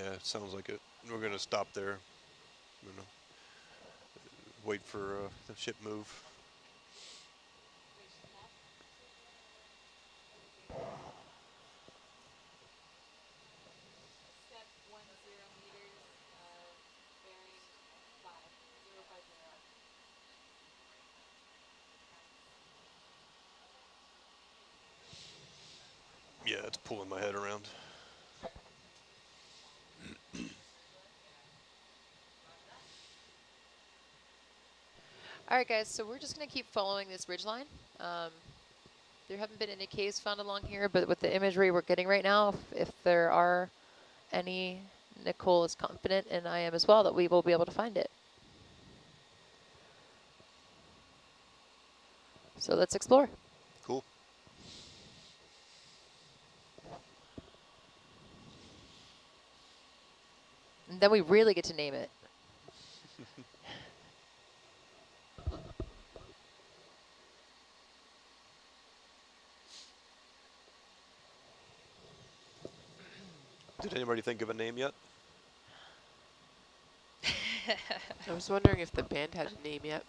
Yeah, it sounds like it. We're going to stop there. I'm going to wait for the ship move. Yeah, it's pulling my head around. All right, guys, so we're just going to keep following this ridgeline. There haven't been any caves found along here, but with the imagery we're getting right now, if there are any, Nicole is confident, and I am as well, that we will be able to find it. So let's explore. Cool. And then we really get to name it. Did anybody think of a name yet? I was wondering if the band had a name yet.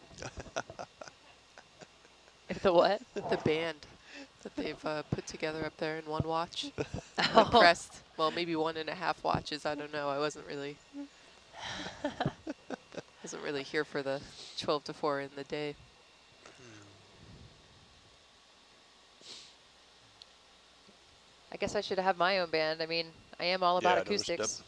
If the what? The band that they've put together up there in one watch. Oh. Impressed. Well, maybe 1.5 watches. I don't know. I wasn't really here for the 12 to 4 in the day. I guess I should have my own band. I mean, I am all about acoustics.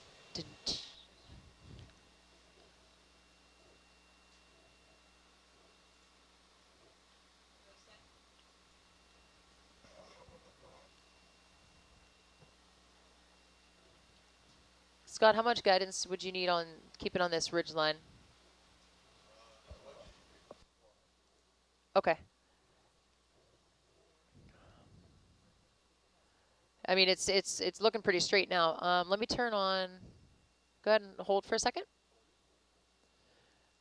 Scott, how much guidance would you need on keeping on this ridge line? Okay. I mean, it's looking pretty straight now. Let me turn on. Go ahead and hold for a second.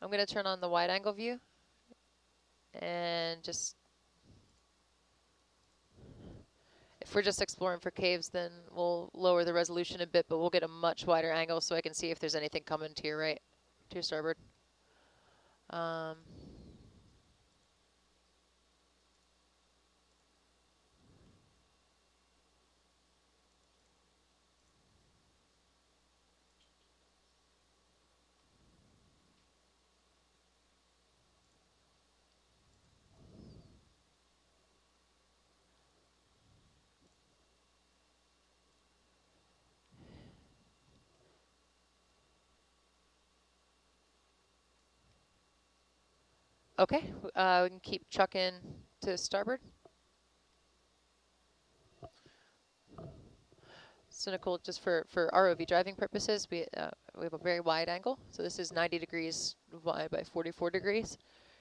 I'm going to turn on the wide angle view and just. If we're just exploring for caves, then we'll lower the resolution a bit, but we'll get a much wider angle so I can see if there's anything coming to your right, to your starboard. Okay, we can keep chucking to starboard. So Nicole, just for ROV driving purposes, we have a very wide angle. So this is 90 degrees wide by 44 degrees.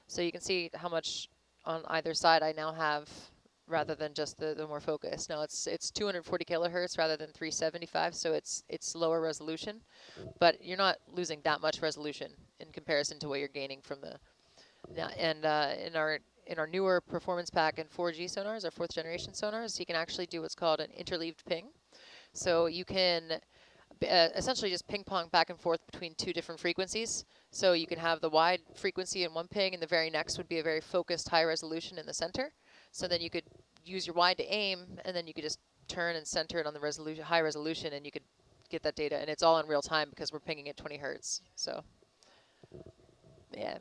So you can see how much on either side I now have rather than just the more focus. Now it's 240 kilohertz rather than 375, so it's lower resolution, but you're not losing that much resolution in comparison to what you're gaining from the. And in our newer performance pack and 4G sonars, our 4th generation sonars, you can actually do what's called an interleaved ping. So you can essentially just ping pong back and forth between 2 different frequencies. So you can have the wide frequency in one ping, and the very next would be a very focused high resolution in the center. So then you could use your wide to aim, and then you could just turn and center it on the high resolution, and you could get that data. And it's all in real time because we're pinging at 20 hertz. So yeah.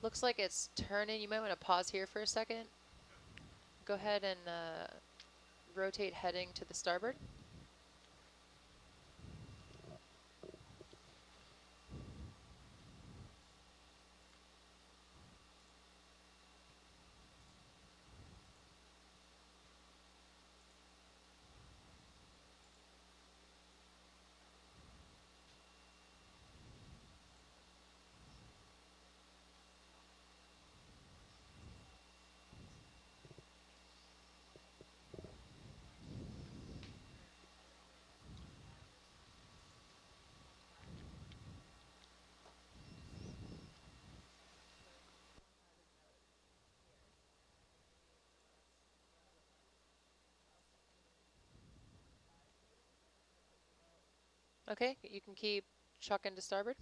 Looks like it's turning. You might want to pause here for a second. Go ahead and rotate heading to the starboard. Okay, you can keep chucking to starboard.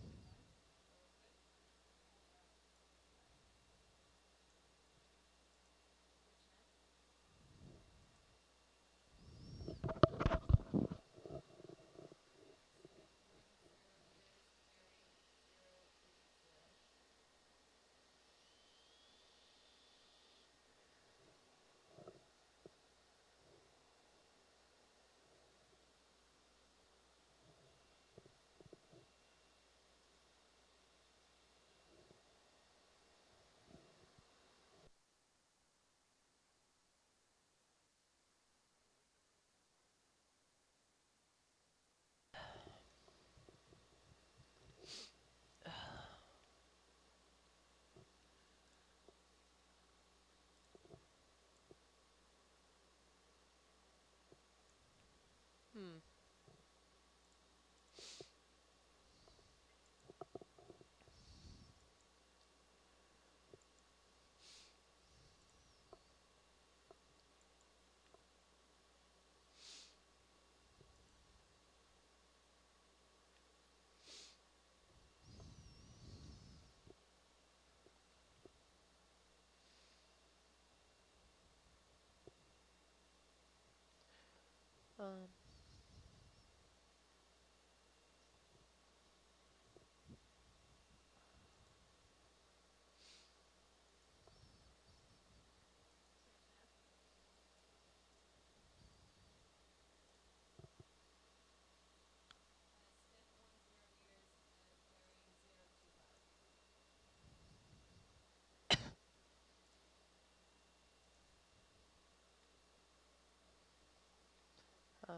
Hmm. Um, um,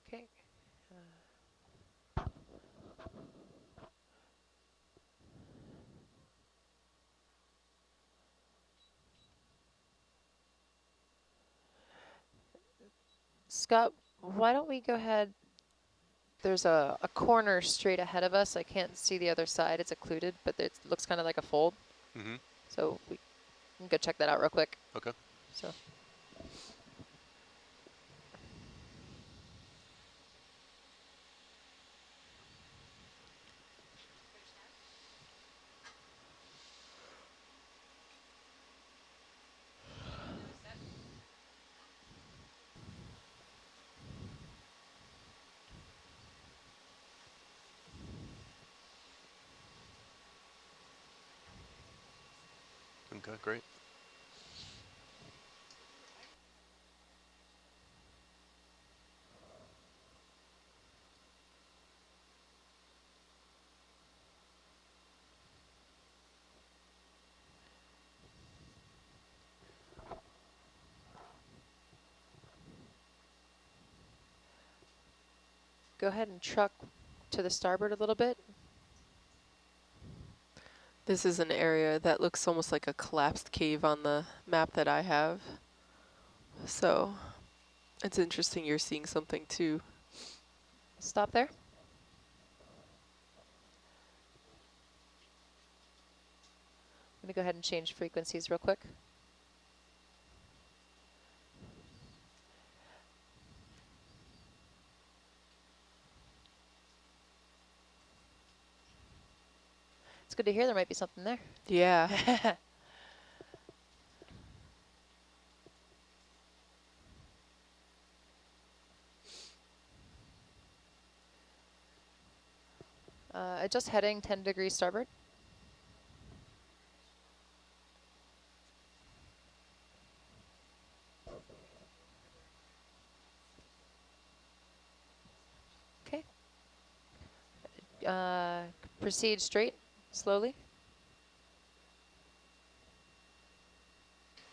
okay. Scott, why don't we go ahead? There's a corner straight ahead of us. I can't see the other side. It's occluded, but it looks kind of like a fold. Mm-hmm. So we can go check that out real quick. Okay. So. Okay, great. Go ahead and truck to the starboard a little bit. This is an area that looks almost like a collapsed cave on the map that I have. So it's interesting you're seeing something too. Stop there. Let me go ahead and change frequencies real quick. It's good to hear there might be something there. Yeah. Adjust heading 10 degrees starboard. Okay. Proceed straight, slowly.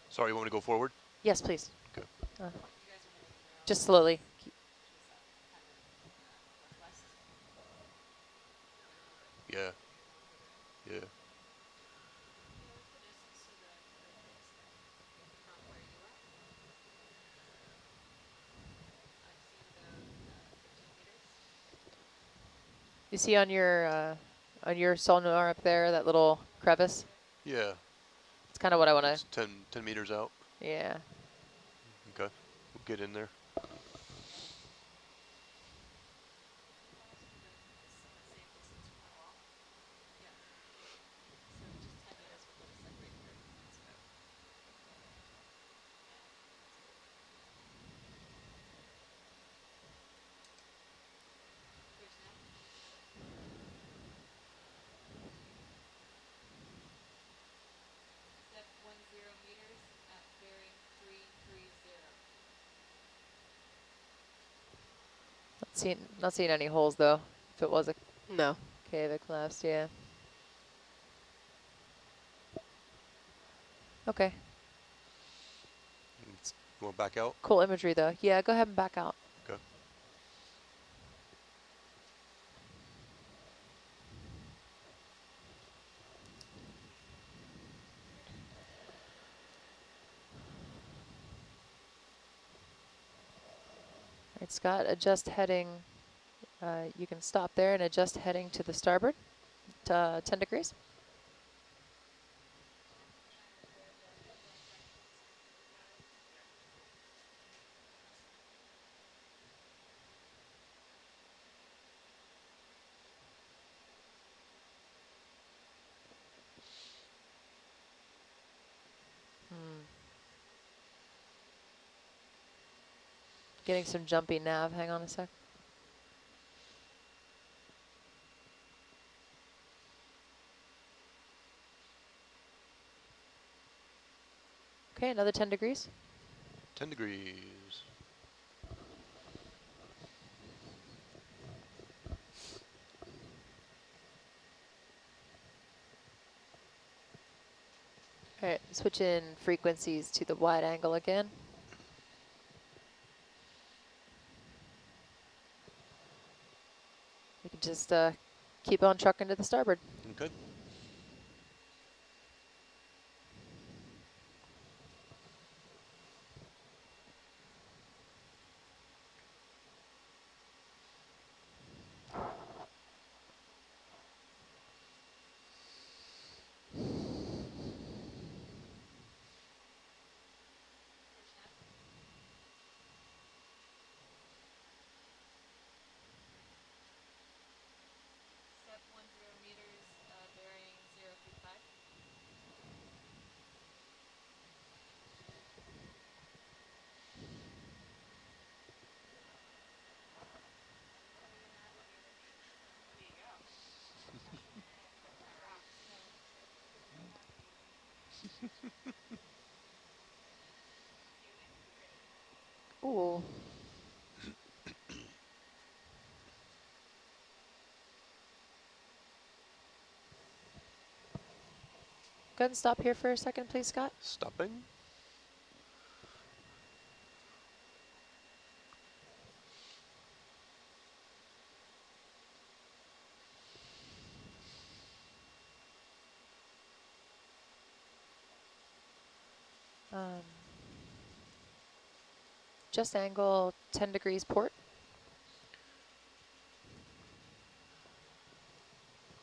Sorry, you want me to go forward? Yes, please. Okay. Just slowly. You see on your sonar up there, that little crevice? Yeah. It's kind of what I want to. It's 10 meters out. Yeah. Okay. We'll get in there. Not seeing any holes though. If it was a No. cave, it collapsed. Yeah. Okay. You want to back out? Cool imagery though. Yeah, go ahead and back out. Okay. All right, Scott, adjust heading. You can stop there and adjust heading to the starboard to 10 degrees. Getting some jumpy nav. Hang on a sec. Okay, another 10 degrees. 10 degrees. All right, switch in frequencies to the wide angle again. You can just keep on trucking to the starboard. Okay. Ooh. Go ahead and stop here for a second, please, Scott. Stopping. Just angle 10 degrees port.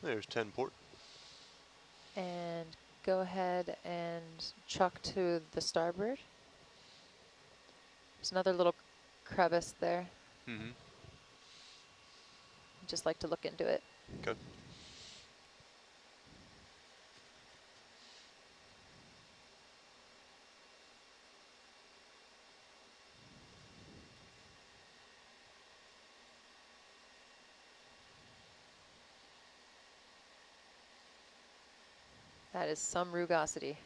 There's 10 port. And go ahead and chuck to the starboard. There's another little crevice there. Mm-hmm. Just like to look into it. Okay. That is some rugosity.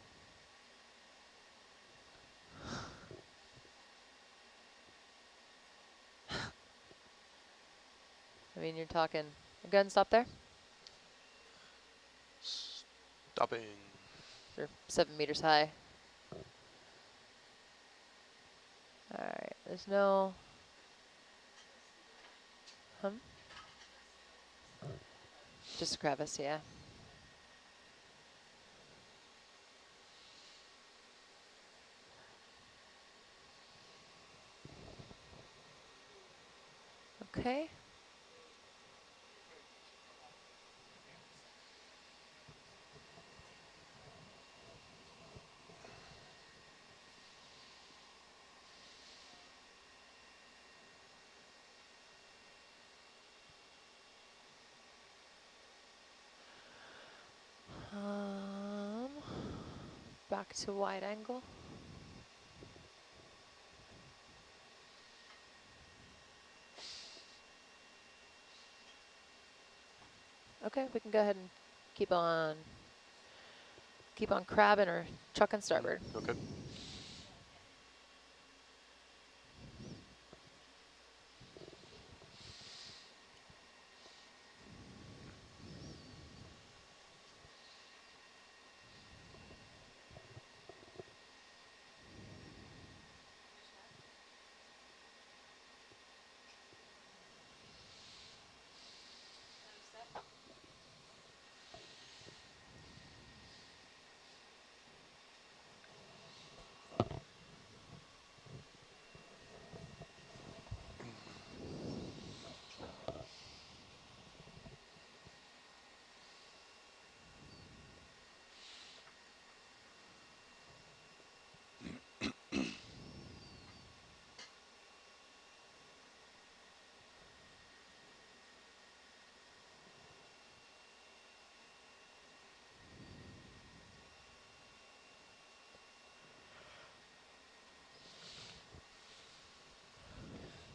I mean, you're talking. Go ahead and stop there. Stopping. They're 7 meters high. All right, there's no just a crevice, yeah. Okay. back to wide angle. Okay, we can go ahead and keep on crabbing or chucking starboard. Okay.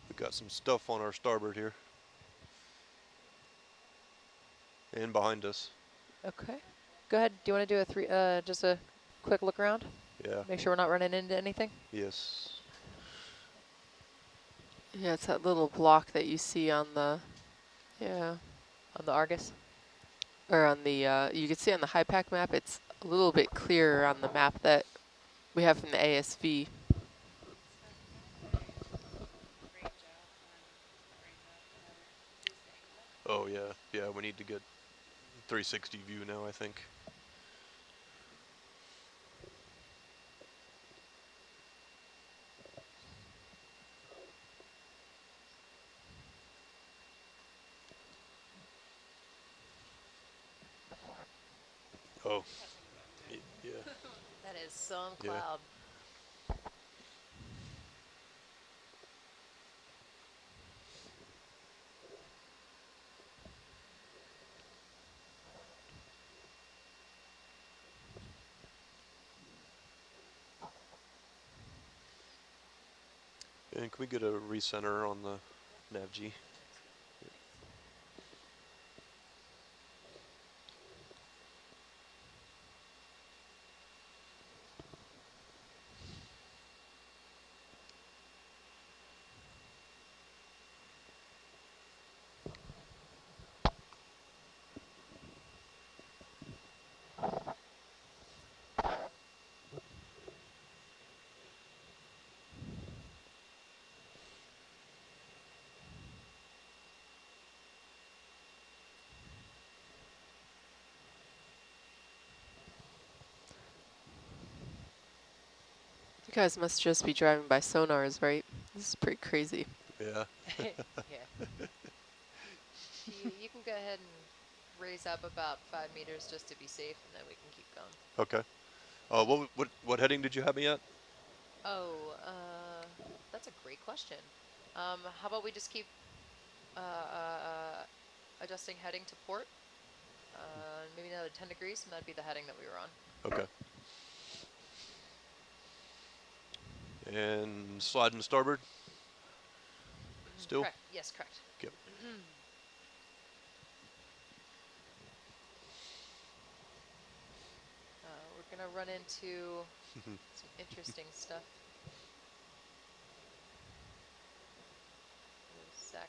We've got some stuff on our starboard here. And behind us. Okay. Go ahead. Do you want to do just a quick look around? Yeah. Make sure we're not running into anything. Yes. Yeah, it's that little block that you see on the, yeah. On the Argus? Or on the, you can see on the HYPACK map, it's a little bit clearer on the map that we have from the ASV. Oh yeah. Yeah, we need to get 360 view now, I think. Oh. Yeah. That is some Yeah. cloud. And can we get a recenter on the NAVG? You guys must just be driving by sonars, right? This is pretty crazy. Yeah. Yeah. You can go ahead and raise up about 5 meters just to be safe, and then we can keep going. Okay. What heading did you have me at? Oh, that's a great question. How about we just keep adjusting heading to port? Maybe another 10 degrees, and that'd be the heading that we were on. Okay. And sliding starboard? Still? Correct. Yes, correct. Yep. We're gonna run into some interesting stuff. In a sec.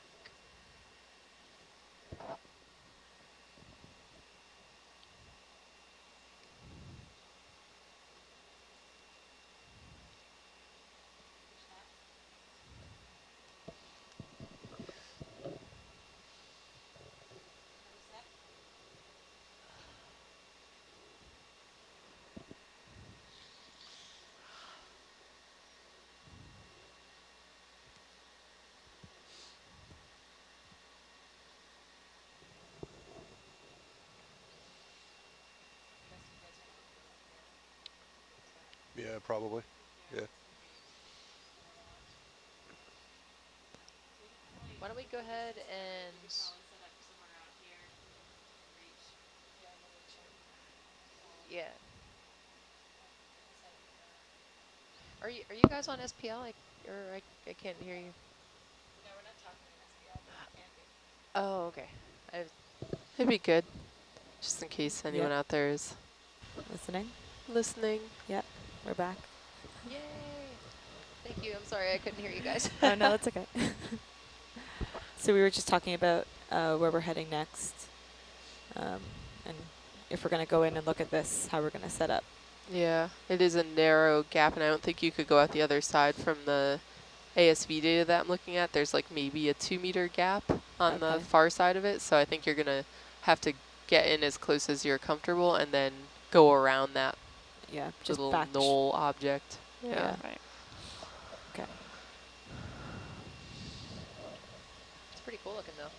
Yeah, probably. Yeah. Why don't we go ahead and... Yeah. Are you guys on SPL? I can't hear you. No, we're not talking in SPL, but it can be. Oh, okay. It'd be good, just in case anyone Yep. out there is Listening? listening. Yep, we're back. Yay! Thank you. I'm sorry I couldn't hear you guys. Oh, no, that's okay. So we were just talking about where we're heading next, and if we're going to go in and look at this, how we're going to set up. Yeah, it is a narrow gap, and I don't think you could go out the other side from the ASV data that I'm looking at. There's like maybe a 2-meter gap on the Okay. far side of it, so I think you're going to have to get in as close as you're comfortable and then go around that Yeah, just little back. knoll object. Yeah. Right. Okay. It's pretty cool looking though.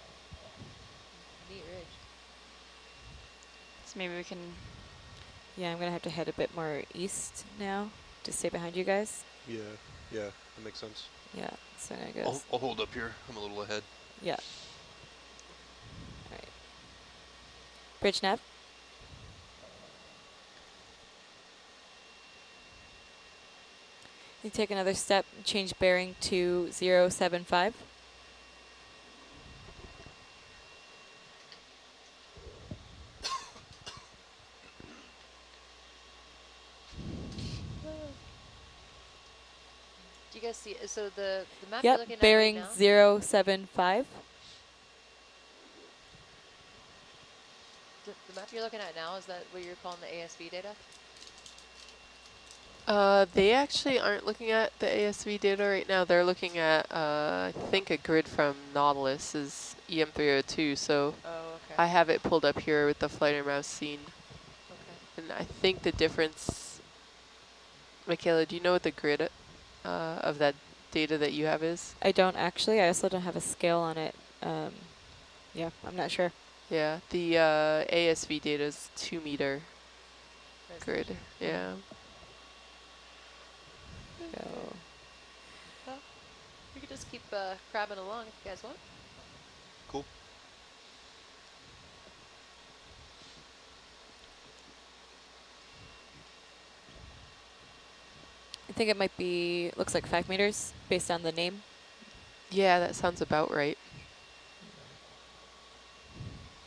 Neat ridge. So maybe we can. Yeah, I'm going to have to head a bit more east now to stay behind you guys. Yeah, yeah, that makes sense. Yeah, so I guess. I'll hold up here. I'm a little ahead. Yeah. All right. Bridge nav. You take another step, change bearing to 075. Do you guys see? So the map you're Yep, looking bearing at right now. 075. The map you're looking at now, is that what you're calling the ASV data? They actually aren't looking at the ASV data right now. They're looking at, I think, a grid from Nautilus is EM302. So Oh, okay. I have it pulled up here with the flighter mouse scene. Okay. And I think the difference, Michaela, do you know what the grid of that data that you have is? I don't actually. I also don't have a scale on it. Yeah, I'm not sure. Yeah, the ASV data is 2-meter grid. Yeah. So, Well, we could just keep crabbing along if you guys want. Cool. I think it might be, looks like 5 meters based on the name. Yeah, that sounds about right.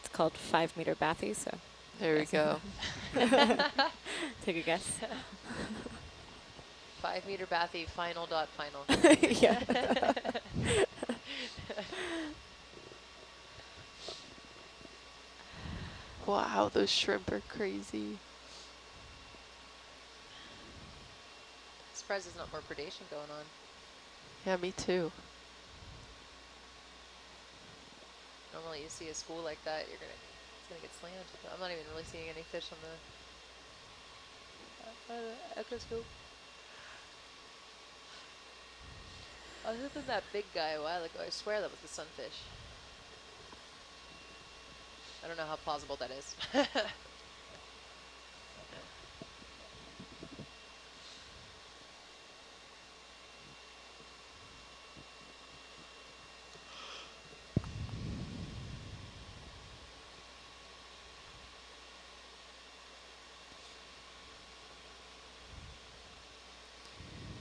It's called 5 meter bathy, so There we go. take a guess. 5 meter bathy, final dot final. Yeah. Wow, those shrimp are crazy. Surprised there's not more predation going on. Yeah, me too. Normally you see a school like that, it's gonna get slammed. But I'm not even really seeing any fish on the echo scope. Other than that big guy a while ago, I swear that was the sunfish. I don't know how plausible that is.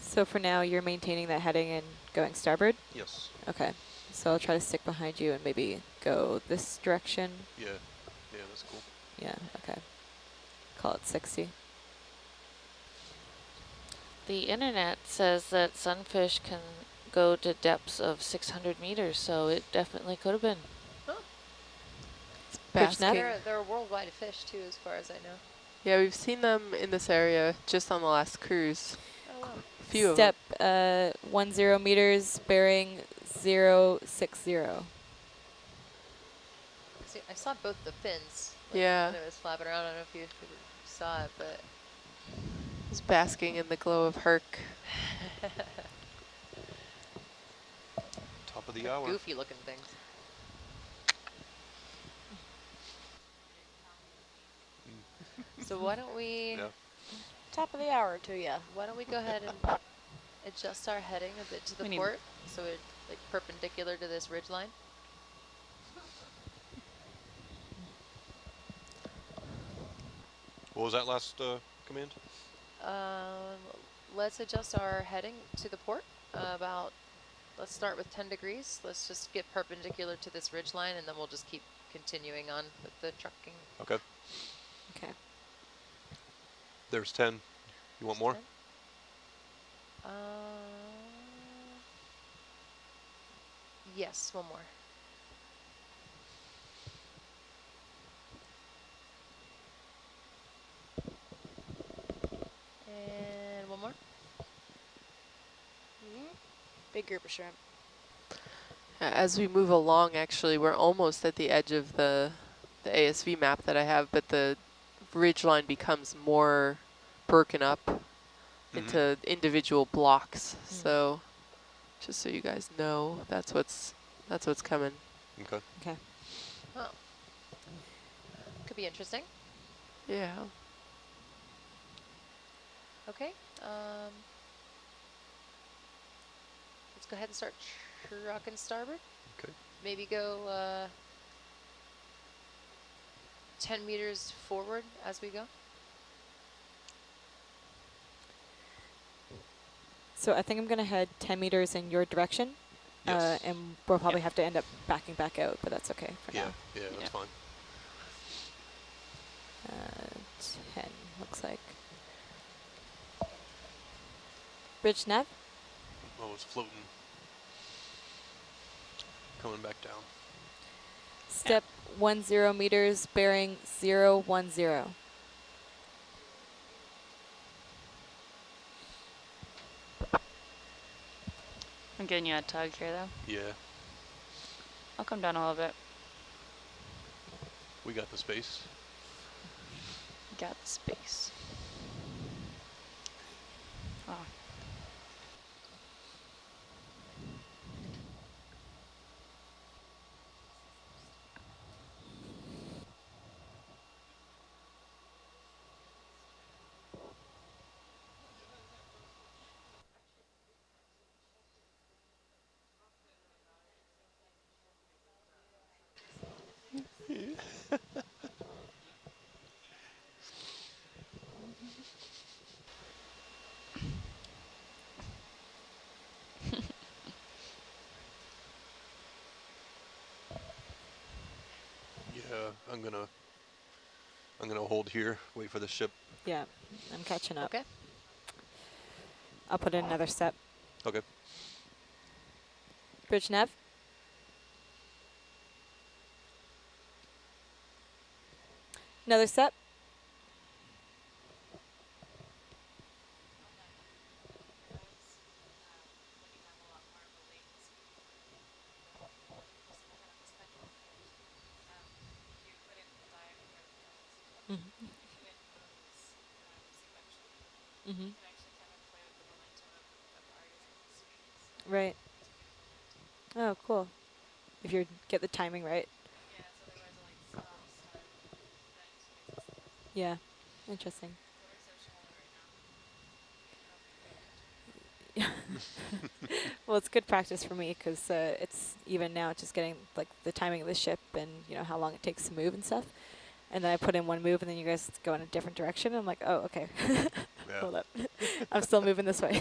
So for now, you're maintaining that heading and going starboard? Yes. Okay. So I'll try to stick behind you and maybe go this direction. Yeah. Yeah, that's cool. Yeah, okay. Call it 60. The internet says that sunfish can go to depths of 600 meters, so it definitely could have been. Huh. It's Bridge nav? basking. They're a worldwide fish too, as far as I know. Yeah, we've seen them in this area just on the last cruise. Oh wow. A few of Step them. 10 meters, bearing 060. See, I saw both the fins. Yeah. When it was flapping around. I don't know if you saw it, but It's basking in the glow of Herc. Top of the hour. goofy looking things. So why don't we? Yeah. Top of the hour to ya. Why don't we go ahead and adjust our heading a bit to the We need- port, so it's like perpendicular to this ridge line. What was that last command? let's adjust our heading to the port. Let's start with 10 degrees. Let's just get perpendicular to this ridge line, and then we'll just keep continuing on with the trucking. Okay. Okay. There's 10. You want more? 10. Yes, one more. And one more. Big group of shrimp. As we move along, actually, we're almost at the edge of the ASV map that I have, but the ridge line becomes more broken up into individual blocks. So, just so you guys know, that's what's coming. Okay. Okay. Oh. Could be interesting. Yeah. Okay. Let's go ahead and start trucking starboard. Okay. Maybe go 10 meters forward as we go. So I think I'm going to head 10 meters in your direction. Yes. And we'll probably have to end up backing back out, but that's okay for now. Yeah, that's fine. 10 looks like. Bridge nav? Oh, it's floating. Coming back down. Step 10 meters, bearing 010. I'm getting you a tug here, though. Yeah. I'll come down a little bit. We got the space. Got the space. Oh. Yeah, I'm gonna hold here, wait for the ship. Yeah, I'm catching up. Okay. I'll put in another step. Okay. Bridge nav? Another step. Mm-hmm. Right. Oh, cool. If you get the timing right. Yeah. Interesting. Well, it's good practice for me because it's even now just getting like the timing of the ship and you know how long it takes to move and stuff. And then I put in one move and then you guys go in a different direction. And I'm like, oh, okay. Yeah. Hold up. I'm still moving this way.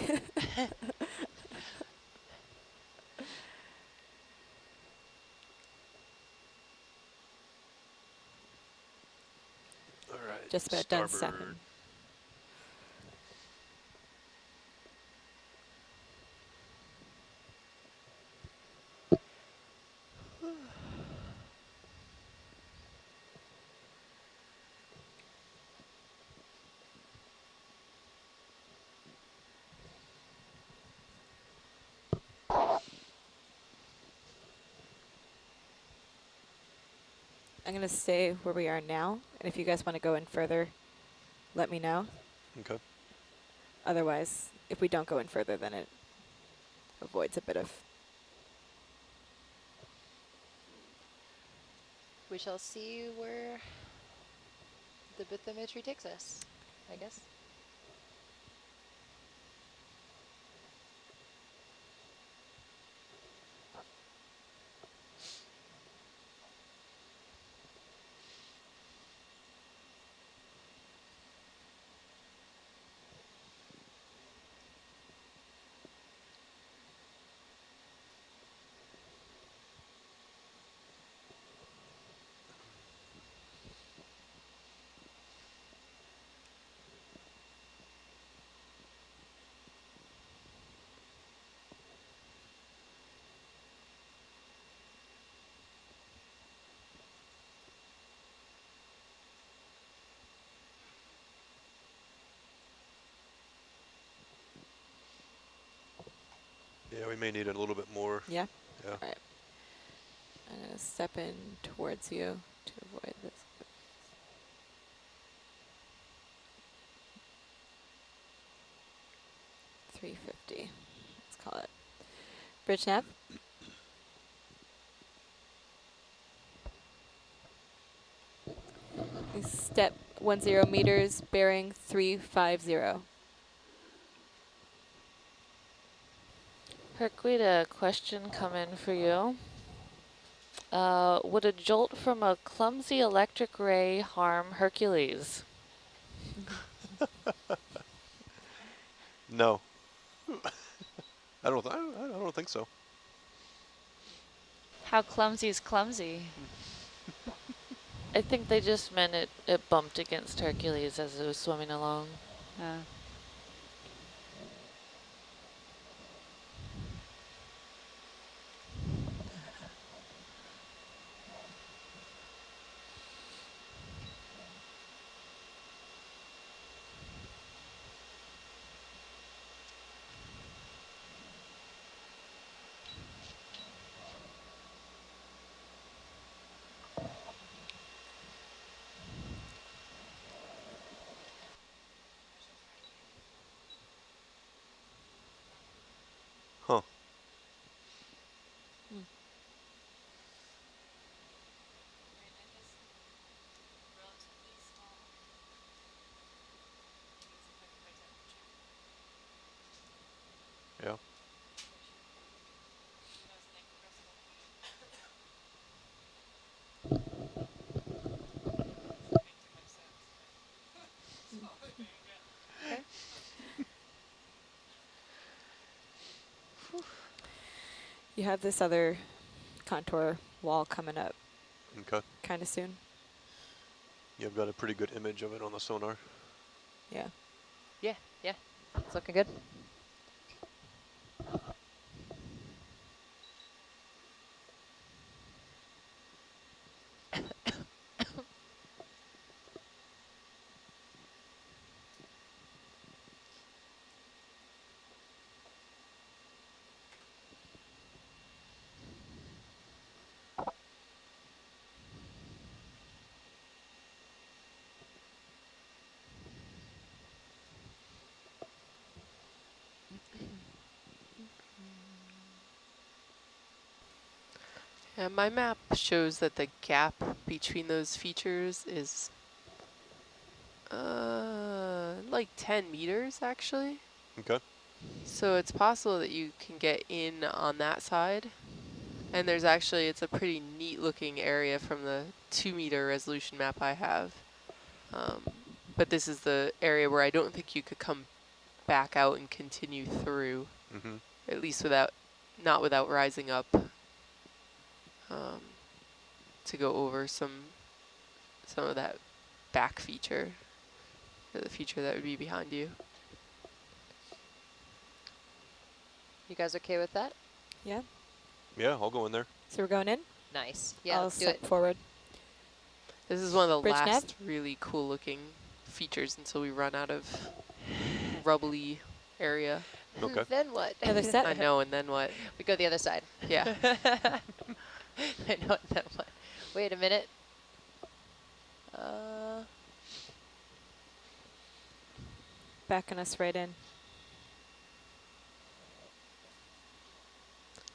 All right. Just about done Starboard. stepping. I'm going to stay where we are now. And if you guys want to go in further, let me know. Okay. Otherwise, if we don't go in further, then it avoids a bit of... We shall see where the bathymetry takes us, I guess. we may need a little bit more. Yeah? Yeah. All right. I'm going to step in towards you to avoid this. 350. Let's call it. Bridge nav. Step 10 meters, bearing 350. Herc, we had a question come in for you. Would a jolt from a clumsy electric ray harm Hercules? No. I don't think so. How clumsy is clumsy? I think they just meant it bumped against Hercules as it was swimming along. Huh. Yeah. Okay. You have this other contour wall coming up Okay. kind of soon. Yeah, I've got a pretty good image of it on the sonar. Yeah. Yeah, yeah. It's looking good. Yeah, my map shows that the gap between those features is like 10 meters actually. Okay. So it's possible that you can get in on that side. And there's actually, it's a pretty neat looking area from the 2-meter resolution map I have. But this is the area where I don't think you could come back out and continue through, Mm-hmm. at least not without rising up to go over some of that back feature, or the feature that would be behind you. You guys okay with that? Yeah. Yeah, I'll go in there. So we're going in? Nice. Yeah, I'll let's do step it. forward. This is one of the Bridge nav? last really cool looking features until we run out of rubbly area. Okay. Then what? Another step? I know, and then what? We go the other side. Yeah. I know. Then what? Wait a minute. Backing us right in.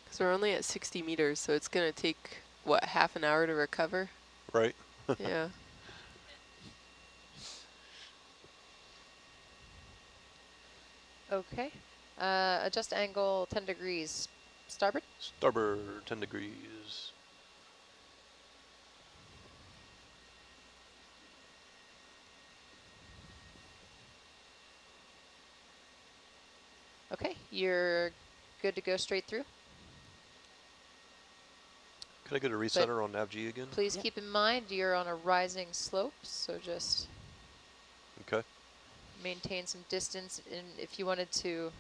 Because we're only at 60 meters, so it's going to take, what, half an hour to recover? Right. Yeah. Okay. Adjust angle 10 degrees. Starboard. Starboard 10 degrees. Okay, you're good to go straight through. Could I get a resetter on NavG again? Please keep in mind you're on a rising slope, so just Okay. maintain some distance. And if you wanted to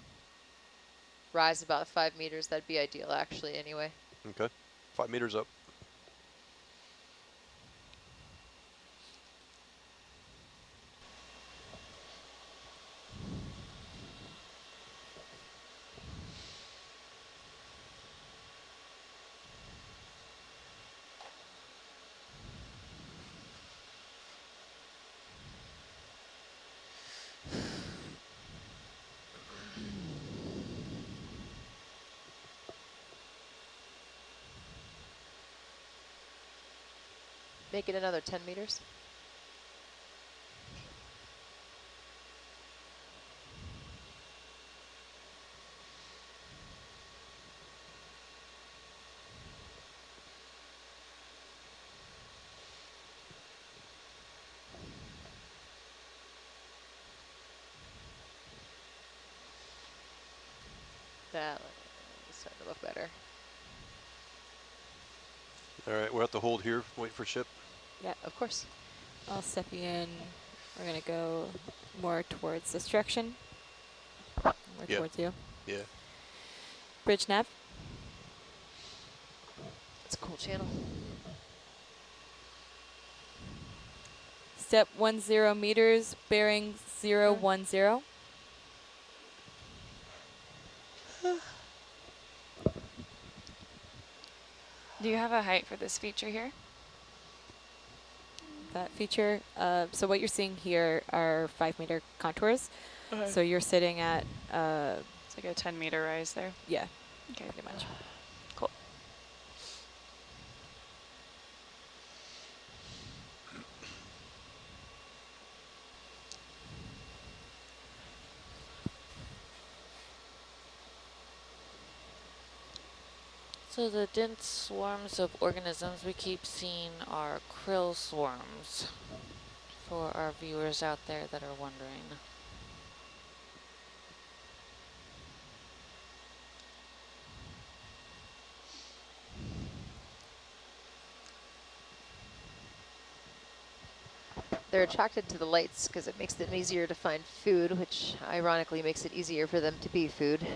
rise about 5 meters, that'd be ideal actually anyway. Okay. 5 meters up. Make it another 10 meters. That is starting to look better. All right, we're at the hold here, wait for ship. Yeah, Of course. I'll step you in. We're going to go more towards this direction. More Yeah. towards you. Yeah. Bridge nav. It's a cool channel. Step 10 meters, bearing 010. Do you have a height for this feature here? That feature. So what you're seeing here are 5-meter contours. So you're sitting at, It's like a 10-meter rise there. yeah, Okay. pretty much. Cool. So the dense swarms of organisms we keep seeing are krill swarms, for our viewers out there that are wondering. They're attracted to the lights because it makes them easier to find food, which ironically makes it easier for them to be food.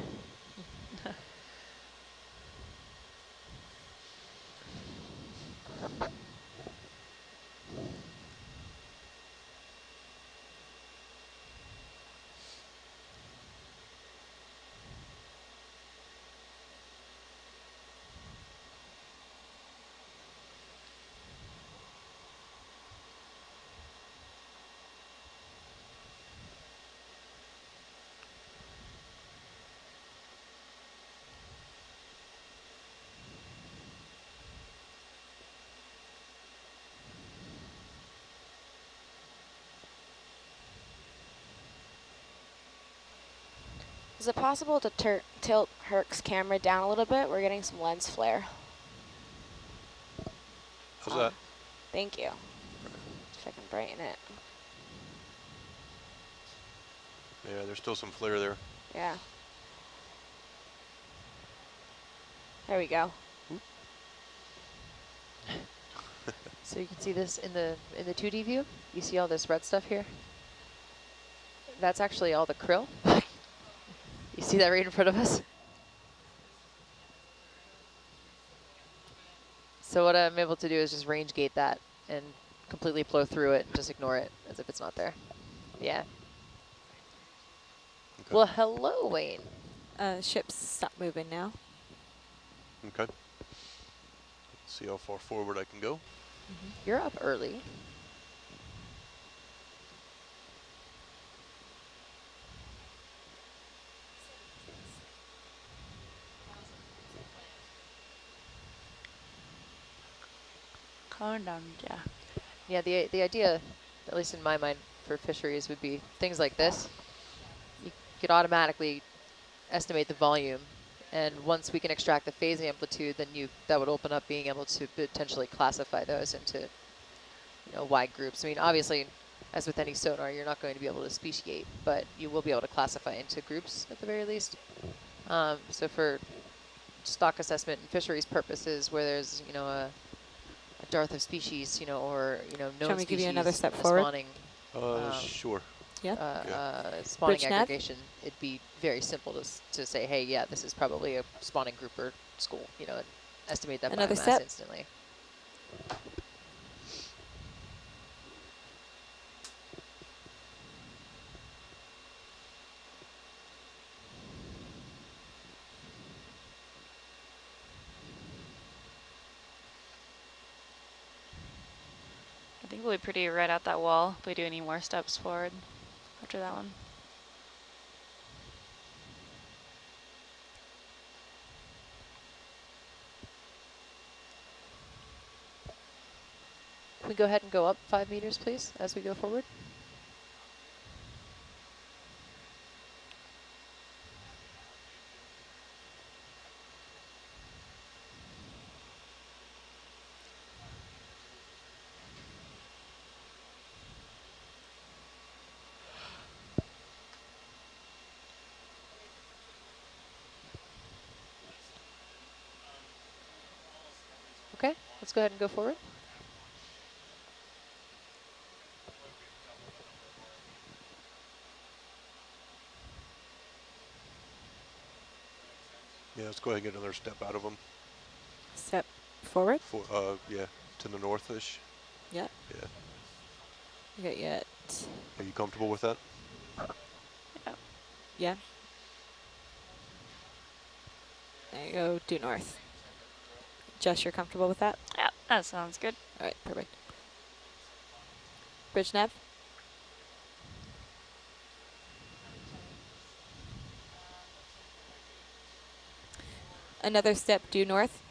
Is it possible to tilt Herc's camera down a little bit? We're getting some lens flare. How's that? Thank you. If I can brighten it. Yeah, there's still some flare there. Yeah. There we go. So you can see this in the 2D view. You see all this red stuff here? That's actually all the krill. You see that right in front of us? So what I'm able to do is just range gate that and completely blow through it and just ignore it as if it's not there. Yeah. Okay. Well, hello, Wayne. Ships stop moving now. Okay. Let's see how far forward I can go. You're up early. Calm down, yeah. Yeah, the idea, at least in my mind, for fisheries would be things like this. You could automatically estimate the volume, and once we can extract the phase amplitude, then that would open up being able to potentially classify those into wide groups. I mean, obviously, as with any sonar, you're not going to be able to speciate, but you will be able to classify into groups at the very least. So for stock assessment and fisheries purposes, where there's a dearth of species, or known Want me to give you species another step forward? spawning, Sure. Yeah. spawning Bridge nav? aggregation, it'd be very simple to say, hey, yeah, this is probably a spawning group or school, and estimate that Another biomass step? instantly. I think we'll be pretty right out that wall if we do any more steps forward after that one. Can we go ahead and go up 5 meters, please, as we go forward? Okay, let's go ahead and go forward. Yeah, let's go ahead and get another step out of them. Step forward. For yeah, to the north-ish. Yeah. Yeah. Okay, yeah. Are you comfortable with that? Yeah. There you go, due north. Jess, you're comfortable with that? Yeah, that sounds good. All right, perfect. Bridge nav. Another step due north.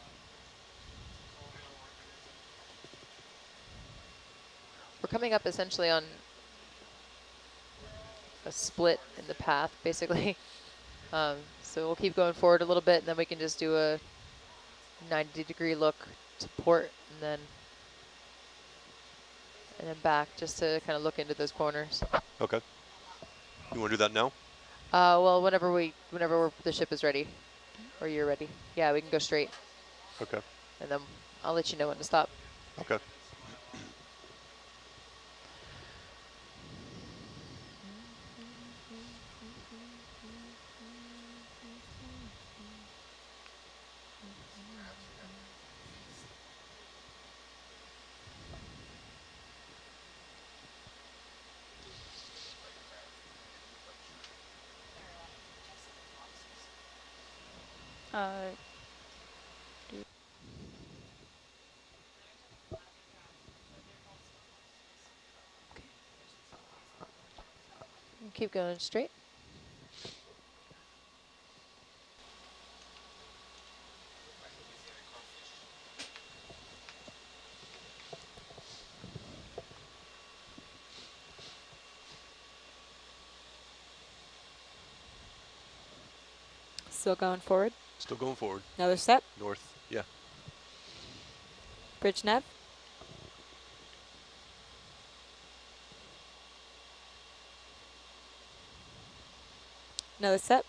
We're coming up essentially on a split in the path, basically. So we'll keep going forward a little bit, and then we can just do a 90-degree look to port, and then back, just to kind of look into those corners. Okay. You want to do that now? Well, whenever the ship is ready, or you're ready. Yeah, we can go straight, Okay. and then I'll let you know when to stop. Okay. Keep going straight. Still going forward. Still going forward. Another step. North. Yeah. Bridge nav. Another step.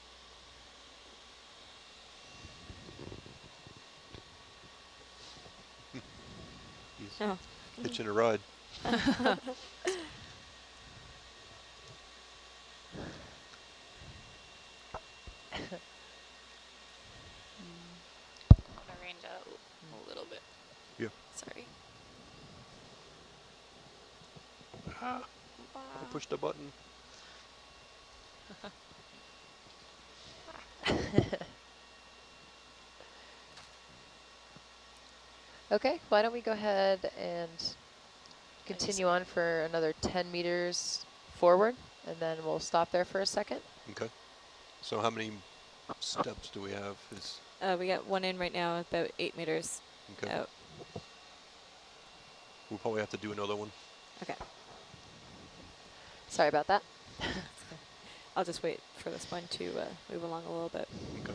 He's Oh. hitching a ride. Range out a little bit. Yeah. Sorry. I pushed the button. Okay, why don't we go ahead and continue on for another 10 meters forward, and then we'll stop there for a second. Okay. So how many steps do we have? Is We got one in right now, about 8 meters okay. out. We'll probably have to do another one. Okay. Sorry about that. I'll just wait for this one to move along a little bit. Okay.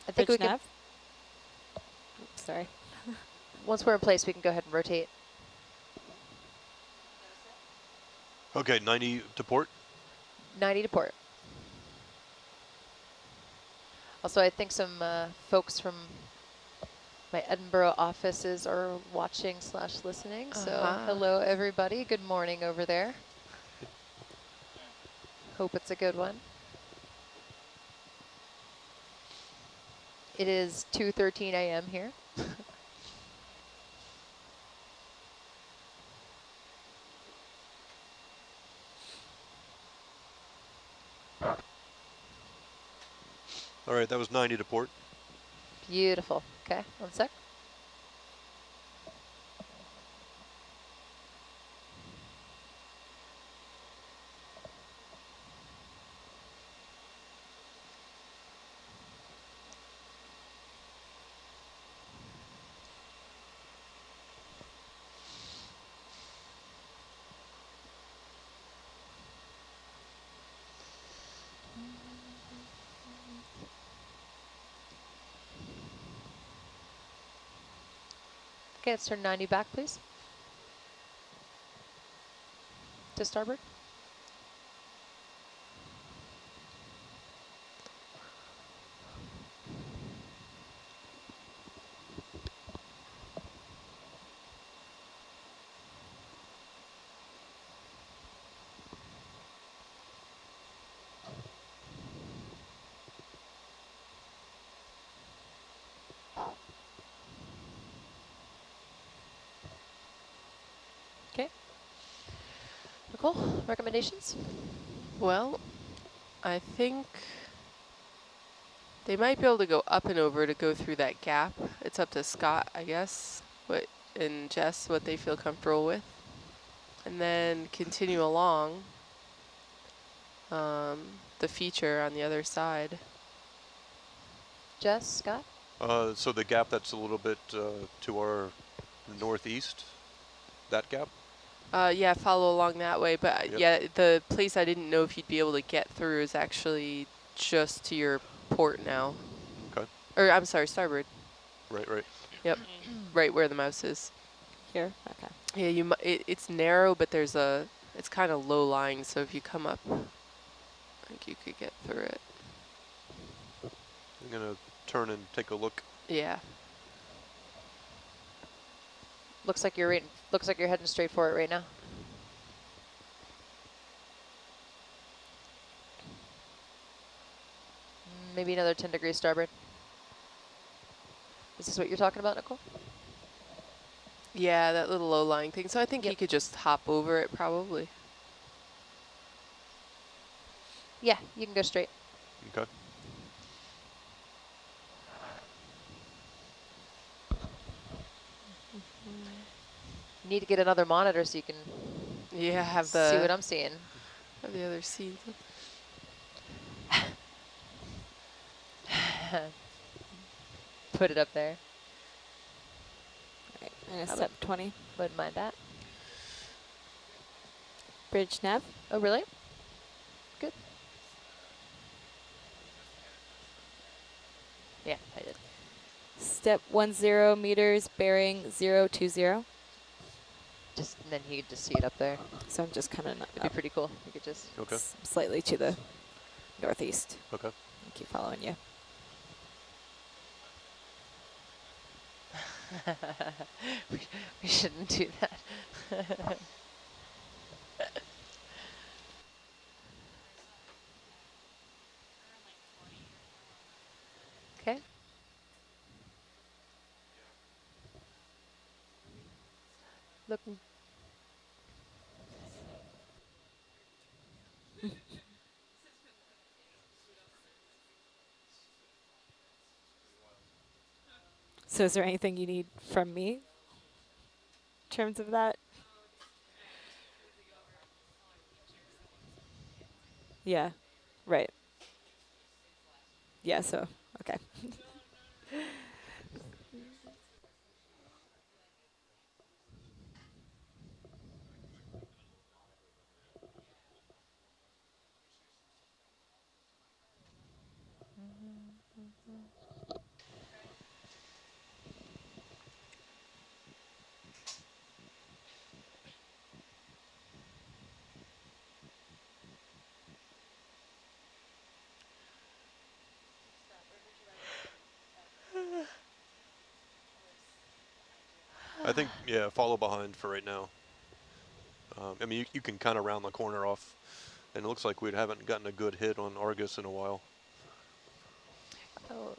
I think we Bridge can, nav. Oops, sorry. once we're in place, we can go ahead and rotate. Okay, 90 to port. 90 to port. Also, I think some folks from my Edinburgh offices are watching / listening. So hello, everybody. Good morning over there. Hope it's a good one. It is 2:13 a.m. here. All right, that was 90 to port. Beautiful. Okay, 1 sec. Okay, let's turn 90 back, please. To starboard. Okay. Nicole, recommendations? Well, I think they might be able to go up and over to go through that gap. It's up to Scott, I guess, and Jess, what they feel comfortable with. And then continue along the feature on the other side. Jess, Scott? So the gap that's a little bit to our northeast, that gap? Yeah, follow along that way. But Yep. yeah, the place I didn't know if you'd be able to get through is actually just to your port now. Okay. Or I'm sorry, starboard. Right, right. Yep, right where the mouse is. Here? Okay. Yeah, it's narrow, but it's kind of low lying. So if you come up, I think you could get through it. I'm gonna turn and take a look. Yeah. Looks like you're heading straight for it right now. Maybe another 10 degrees starboard. Is this what you're talking about, Nicole? Yeah, that little low-lying thing. So I think Yep. you could just hop over it probably. Yeah, you can go straight. Okay. You need to get another monitor so you can Yeah, have see what the I'm seeing. other scenes. Put it up there. Right. And a How step 20. Wouldn't mind that. Bridge nav. Oh, really? Good. Yeah, I did. Step 10 meters, bearing 020. Just and then you could just see it up there. So I'm just kind of It'd be pretty cool. You could just. Okay. slightly to the northeast. Okay. I keep following you. we shouldn't do that. Okay. Looking. So is there anything you need from me in terms of that? Yeah, right. Yeah, so, okay. I think, yeah, follow behind for right now. I mean, you can kind of round the corner off, and it looks like we haven't gotten a good hit on Argus in a while. Oh.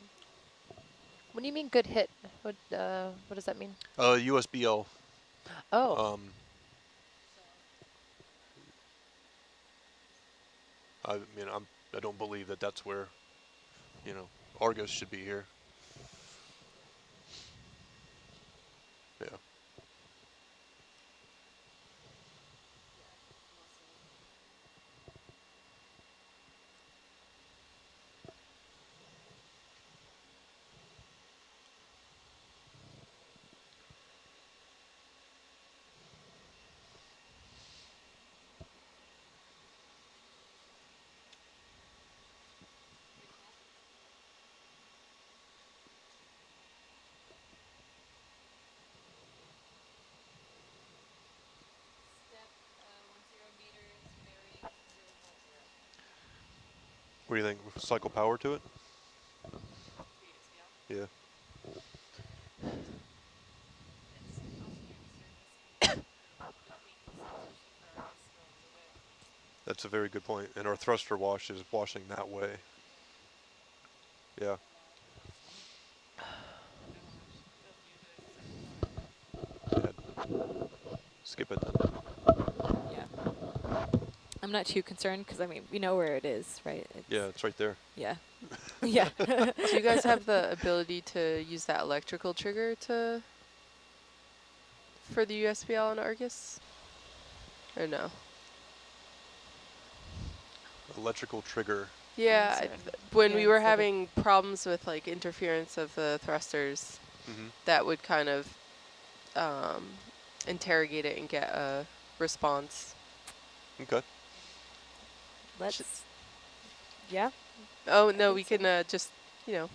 When you mean good hit, what does that mean? USBL. Oh. I mean, I don't believe that that's where, you know, Argus should be here. Yeah. What do you think? Cycle power to it? Yeah. That's a very good point. And our thruster wash is washing that way. Yeah. Yeah. Skip it then. Yeah. I'm not too concerned because, I mean, we know where it is, right? Yeah, it's right there. Yeah. Yeah. Do you guys have the ability to use that electrical trigger for the USBL on Argus? Or no? Electrical trigger. Yeah, Answer. when Yeah, we were so the- having problems with like interference of the thrusters, Mm-hmm. that would kind of interrogate it and get a response. Okay. Let's. Yeah. Oh no, we think can just, you know.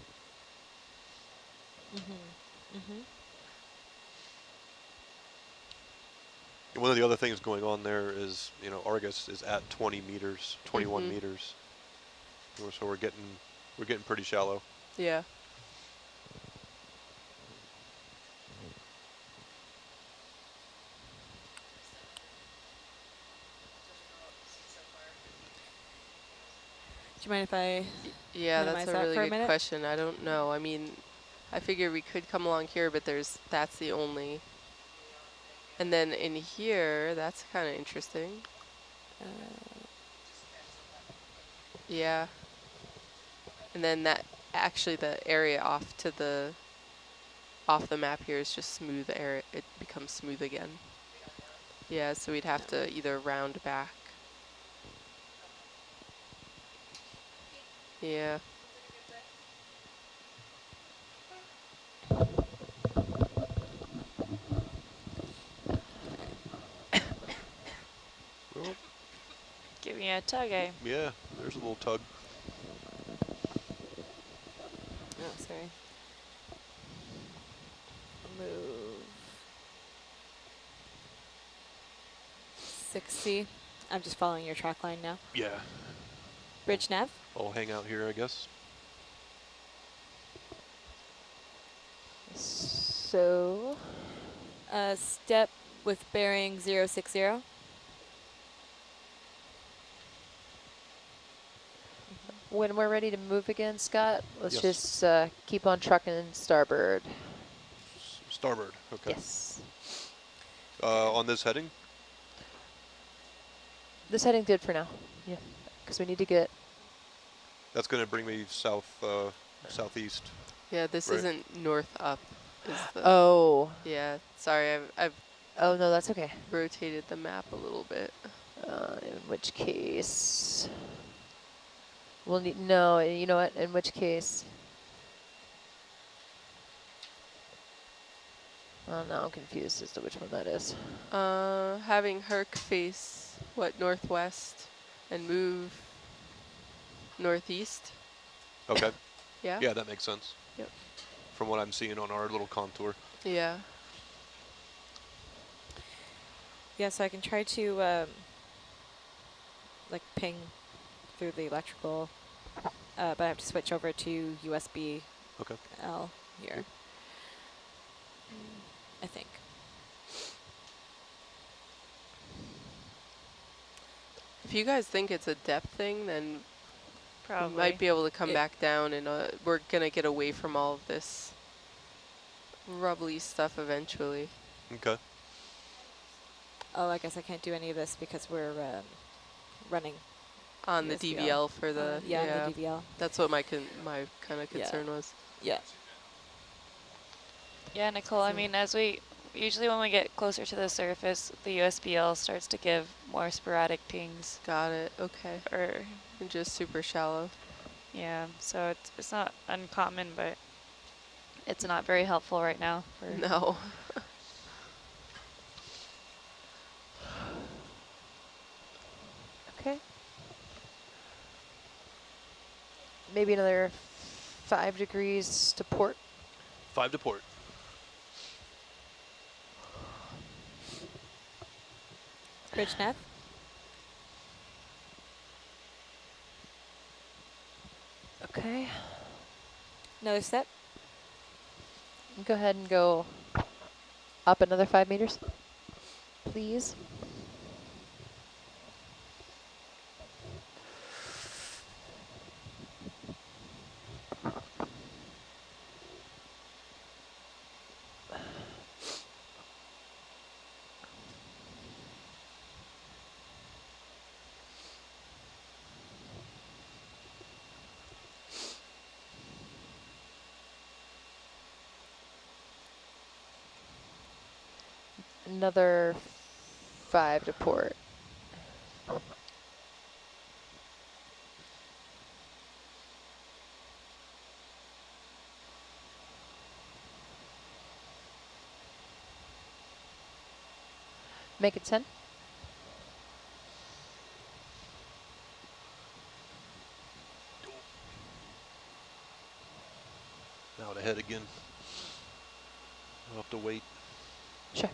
One of the other things going on there is, you know, Argus is at 20 meters, 21 meters. So we're getting pretty shallow. Yeah. Do you mind if I? Yeah, Minimize that's a that really for a good minute? question. I don't know. I mean, I figure we could come along here, but that's the only. And then in here, that's kind of interesting. Yeah. And then that actually the area off the map here is just smooth area. It becomes smooth again. Yeah, so we'd have to either round back. Yeah. Well, Give me a tug, eh? yeah, there's a little tug. Oh, sorry. Move. 60. I'm just following your track line now. Yeah. Bridge nav. I'll hang out here, I guess. So, Step with bearing 060. when we're ready to move again, Scott, let's Yes. just keep on trucking starboard. Starboard. Okay. Yes. On this heading? This heading did for now. Yeah. Because we need to get. That's going to bring me southeast. Yeah, this Right. isn't north up. Is the Oh. Yeah, sorry, I've Oh, no, that's okay. rotated the map a little bit. In which case. We'll need. No, you know what? In which case. Oh, now I'm confused as to which one that is. Having Herc face, what, northwest and move northeast? Okay. Yeah? Yeah, that makes sense. Yep. From what I'm seeing on our little contour. Yeah. Yeah, so I can try to like ping through the electrical, but I have to switch over to USB Okay. L here. I think. If you guys think it's a depth thing, then Probably. we might be able to come back down and we're going to get away from all of this rubbly stuff eventually. Okay. Oh, I guess I can't do any of this because we're running On the DVL for the yeah, on the DVL. That's what my kind of concern was. Yeah. Yeah, Nicole, I mean, usually when we get closer to the surface, the USBL starts to give more sporadic pings. Got it. Okay. And just super shallow. Yeah, so it's not uncommon, but it's not very helpful right now. No. Okay. Maybe another 5 degrees to port. 5 to port. Bridge nav. Okay. Another step. Go ahead and go up another 5 meters, please. Another 5 to port. Make it 10. Out ahead again. I'll have to wait. Sure.